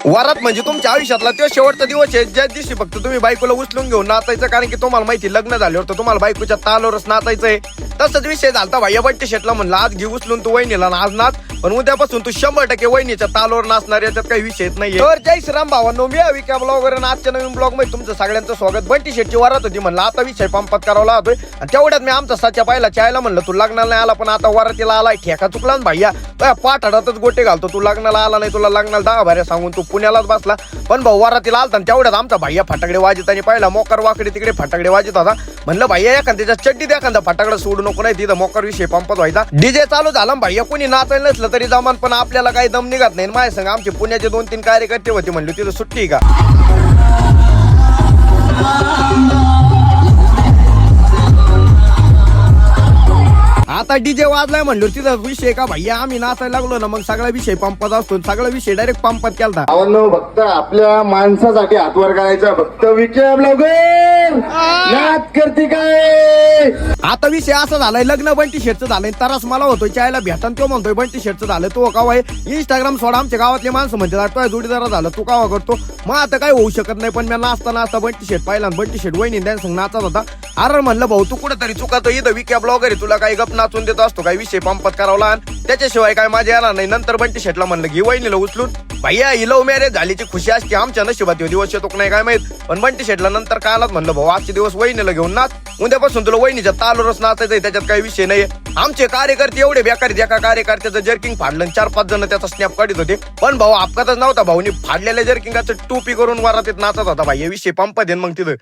वरात म्हणजे तुमच्या आयुष्यातला तो शेवटचा दिवस आहे ज्या दिवशी फक्त तुम्ही बायकोला उचलून घेऊन नाचायचं, कारण की तुम्हाला माहिती लग्न झाल्यावर तर तुम्हाला बायकोच्या तालावरच नाचायचंय. तसंच विषय झालता भाई बंटी शेटला म्हणलं आज घे उचलून तू वहिनीला आज नाच, पण उद्यापासून तू 100% वहिनीच्या तालावर नाचणार, याच्यात काही विषयच नाहीये. तर जय श्रीराम भावांनो, मी अविका ब्लॉगर आणि आजच्या नवीन ब्लॉग मध्ये तुमचं सगळ्यांचं स्वागत. बंटी शेटची वरात होती, म्हणलं आता विषय पंपात करावा होतोय आणि तेवढ्यात मी आमचा सच्चा पाहिला चायला म्हणलं तू लग्नाला नाही आला पण आता वरातीला आलाय, ठेका चुकला ना भैया, पाठाडातच गोटे घालतो, तू लग्नाला आला नाही, तुला लग्नाला 10 भाऱ्या सांगून तू पुण्यालाच बसला. पण भाऊ वरातीला आलता तेवढ्यात आमचा भैया फटाकडे वाजत आणि पाहिला मोकर वाकडे तिकडे फटाकडे वाजत होता. म्हणलं भैया एखाद्याच्या चड्डीत एखादा फटाकडा सोडू नको, नाही तिथं मोकर विषय पंपत व्हायचा. डीजे चालू झाला भैया, कोणी नाचायला नसलं तरी जमान, पण आपल्याला काही दम निघत नाही. माझ्या संग आमचे पुण्याचे 2-3 कार्यकर्ते होते, म्हणले तिथं सुट्टी का. आता डीजे वाजलाय म्हणलो तिथं विषय का भैया, आम्ही नाचायला लागलो ना मग सगळा विषय पंपात असतो, सगळा विषय डायरेक्ट पंपात केलता. फक्त आपल्या माणसासाठी हातवर करायचा, फक्त विके ब्लॉगर नाच करते काय. आता विषय असा झालाय, लग्न बंटी शेटचं झालंय, तरच मला होतोय चायला भेटन, तो म्हणतोय बंटी शेटचं झालं, तो का आहे इंस्टाग्राम सोडा, आमच्या गावातले माणसं म्हणतात तो जोडीदार झालं, तू कावा करतो. मग आता काय होऊ शकत नाही, पण मी नाचता नाचता बंटी शेट पाहिला, बंटी शेट वहिनी त्यांना नाचत होता. अरे म्हणलं भाऊ तू कुठेतरी चुकातो, इथं विक्या ब्लॉगर आहे, तुला काही गप नाचून देत असतो, काही विषय पंपात करावला आणि त्याच्याशिवाय काय माझ्या येणार नाही. नंतर बंटी शेटला म्हणलं घे वहिनीला उचलून. भैया ही लव्ह मॅरेज झालीची खुशी असते, आमच्या नशिबात दिवस येतो नाही काय माहित, पण बंटी शेटला नंतर कालच म्हणलं भाऊ आजचे दिवस वहिनीला घेऊन नाच, उद्यापासून तुला वहिनीच्या तालवरच नाचायचंय, त्याच्यात काही विषय नाही. आमचे कार्यकर्ते एवढे बेकार, एका कार्यकर्त्याचं जर्किंग फाडलं, 4-5 जण त्याचा स्नॅप काढत होते, पण भाऊ अपघातच नव्हता, भाऊनी फाडलेल्या जर्किंगाचं टोपी करून वरातीत नाचत होता. भाई विषय पंपात येईन मग तिथं.